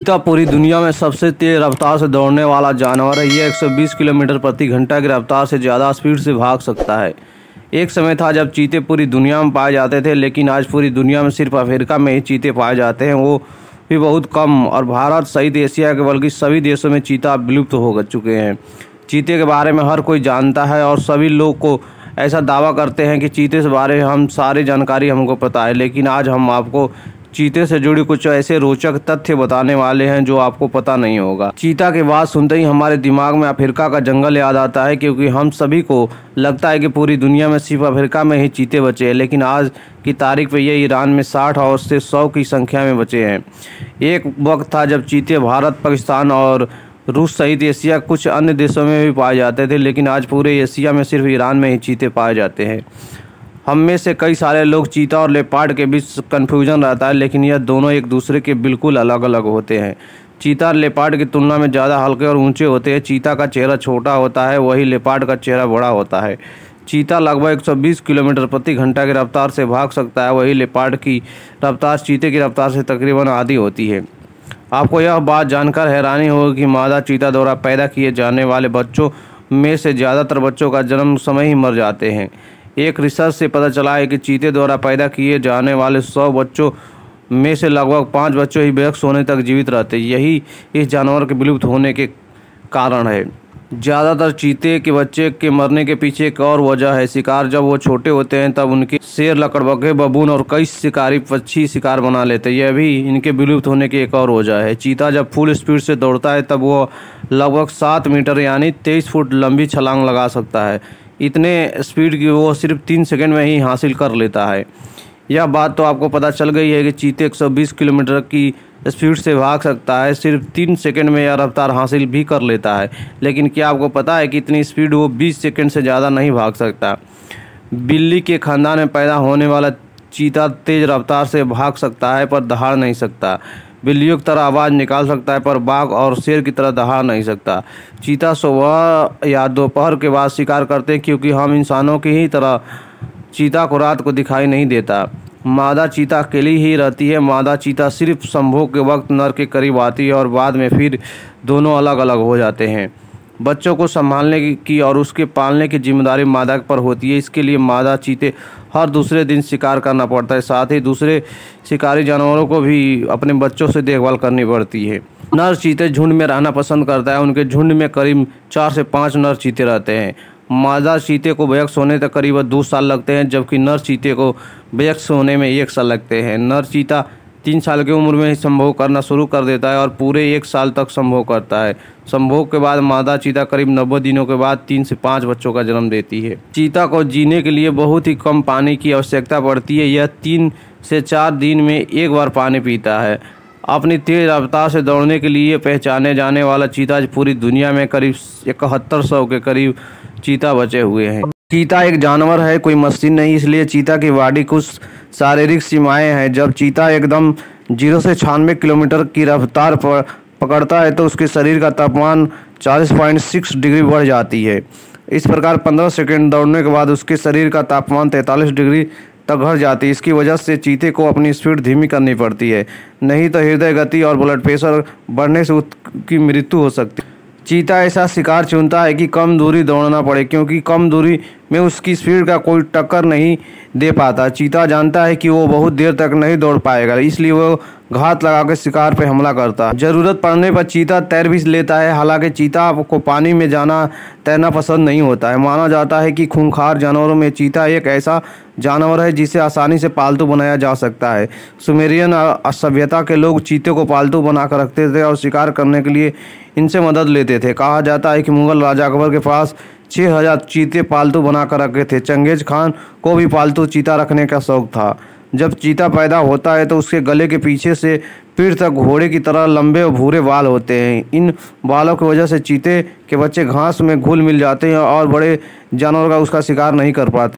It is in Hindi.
चीता पूरी दुनिया में सबसे तेज रफ्तार से दौड़ने वाला जानवर है। यह 120 किलोमीटर प्रति घंटा की रफ्तार से ज़्यादा स्पीड से भाग सकता है। एक समय था जब चीते पूरी दुनिया में पाए जाते थे, लेकिन आज पूरी दुनिया में सिर्फ अफ्रीका में ही चीते पाए जाते हैं, वो भी बहुत कम। और भारत सहित एशिया के बल्कि सभी देशों में चीता विलुप्त हो चुके हैं। चीते के बारे में हर कोई जानता है और सभी लोग को ऐसा दावा करते हैं कि चीते के बारे में हम सारी जानकारी हमको पता है। लेकिन आज हम आपको चीते से जुड़ी कुछ ऐसे रोचक तथ्य बताने वाले हैं जो आपको पता नहीं होगा। चीता की बात सुनते ही हमारे दिमाग में अफ्रीका का जंगल याद आता है, क्योंकि हम सभी को लगता है कि पूरी दुनिया में सिर्फ अफ्रीका में ही चीते बचे हैं। लेकिन आज की तारीख पे ये ईरान में 60 और से 100 की संख्या में बचे हैं। एक वक्त था जब चीते भारत, पाकिस्तान और रूस सहित एशिया कुछ अन्य देशों में भी पाए जाते थे, लेकिन आज पूरे एशिया में सिर्फ ईरान में ही चीते पाए जाते हैं। हम में से कई सारे लोग चीता और लेपर्ड के बीच कन्फ्यूजन रहता है, लेकिन यह दोनों एक दूसरे के बिल्कुल अलग अलग होते हैं। चीता लेपर्ड की तुलना में ज़्यादा हल्के और ऊंचे होते हैं। चीता का चेहरा छोटा होता है, वही लेपर्ड का चेहरा बड़ा होता है। चीता लगभग 120 किलोमीटर प्रति घंटा की रफ्तार से भाग सकता है, वही लेपर्ड की रफ्तार चीते की रफ्तार से तकरीबन आधी होती है। आपको यह बात जानकर हैरानी होगी कि मादा चीता द्वारा पैदा किए जाने वाले बच्चों में से ज़्यादातर बच्चों का जन्म समय ही मर जाते हैं। एक रिसर्च से पता चला है कि चीते द्वारा पैदा किए जाने वाले 100 बच्चों में से लगभग 5 बच्चों ही वयस्क होने तक जीवित रहते हैं। यही इस जानवर के विलुप्त होने के कारण है। ज़्यादातर चीते के बच्चे के मरने के पीछे एक और वजह है। शिकार जब वो छोटे होते हैं तब उनके शेर, लकड़बग्घे, बबून और कई शिकारी पक्षी शिकार बना लेते हैं। यह भी इनके विलुप्त होने की एक और वजह है। चीता जब फुल स्पीड से दौड़ता है तब वो लगभग 7 मीटर यानी 23 फुट लंबी छलांग लगा सकता है। इतने स्पीड की वो सिर्फ 3 सेकंड में ही हासिल कर लेता है। यह बात तो आपको पता चल गई है कि चीते 120 किलोमीटर की स्पीड से भाग सकता है, सिर्फ 3 सेकंड में यह रफ्तार हासिल भी कर लेता है। लेकिन क्या आपको पता है कि इतनी स्पीड वो 20 सेकंड से ज़्यादा नहीं भाग सकता। बिल्ली के खानदान में पैदा होने वाला चीता तेज रफ्तार से भाग सकता है पर दहाड़ नहीं सकता। बिल्लियों की तरह आवाज़ निकाल सकता है पर बाघ और शेर की तरह दहाड़ नहीं सकता। चीता सुबह या दोपहर के बाद शिकार करते हैं, क्योंकि हम इंसानों की ही तरह चीता को रात को दिखाई नहीं देता। मादा चीता अकेली ही रहती है। मादा चीता सिर्फ संभोग के वक्त नर के करीब आती है और बाद में फिर दोनों अलग अलग हो जाते हैं। बच्चों को संभालने की और उसके पालने की जिम्मेदारी मादा पर होती है। इसके लिए मादा चीते हर दूसरे दिन शिकार करना पड़ता है। साथ ही दूसरे शिकारी जानवरों को भी अपने बच्चों से देखभाल करनी पड़ती है। नर चीते झुंड में रहना पसंद करता है। उनके झुंड में करीब 4 से 5 नर चीते रहते हैं। मादा चीते को वयस्क होने तक करीब 2 साल लगते हैं, जबकि नर चीते को वयस्क होने में 1 साल लगते हैं। नर चीता 3 साल की उम्र में ही संभोग करना शुरू कर देता है और पूरे 1 साल तक संभोग करता है। संभोग के बाद मादा चीता करीब 90 दिनों के बाद 3 से 5 बच्चों का जन्म देती है। चीता को जीने के लिए बहुत ही कम पानी की आवश्यकता पड़ती है। यह 3 से 4 दिन में एक बार पानी पीता है। अपनी तेज रफ्तार से दौड़ने के लिए पहचाने जाने वाला चीता पूरी दुनिया में करीब 7100 के करीब चीता बचे हुए हैं। चीता एक जानवर है, कोई मशीन नहीं, इसलिए चीता की बॉडी कुछ शारीरिक सीमाएं हैं। जब चीता एकदम 0 से 96 किलोमीटर की रफ्तार पर पकड़ता है तो उसके शरीर का तापमान 40.6 डिग्री बढ़ जाती है। इस प्रकार 15 सेकंड दौड़ने के बाद उसके शरीर का तापमान 43 डिग्री तक घट जाती है। इसकी वजह से चीते को अपनी स्पीड धीमी करनी पड़ती है, नहीं तो हृदय गति और ब्लड प्रेशर बढ़ने से उसकी मृत्यु हो सकती है। चीता ऐसा शिकार चुनता है कि कम दूरी दौड़ना पड़े, क्योंकि कम दूरी में उसकी स्पीड का कोई टक्कर नहीं दे पाता। चीता जानता है कि वो बहुत देर तक नहीं दौड़ पाएगा, इसलिए वो घात लगाकर शिकार पर हमला करता है। ज़रूरत पड़ने पर चीता तैर भी लेता है। हालांकि चीता को पानी में जाना तैरना पसंद नहीं होता है। माना जाता है कि खूंखार जानवरों में चीता एक ऐसा जानवर है जिसे आसानी से पालतू बनाया जा सकता है। सुमेरियन सभ्यता के लोग चीते को पालतू बनाकर रखते थे और शिकार करने के लिए इनसे मदद लेते थे। कहा जाता है कि मुगल राजा अकबर के पास 6000 चीते पालतू बनाकर रखे थे। चंगेज खान को भी पालतू चीता रखने का शौक था। जब चीता पैदा होता है तो उसके गले के पीछे से पीठ तक घोड़े की तरह लंबे और भूरे बाल होते हैं। इन बालों की वजह से चीते के बच्चे घास में घुल मिल जाते हैं और बड़े जानवर का उसका शिकार नहीं कर पाते।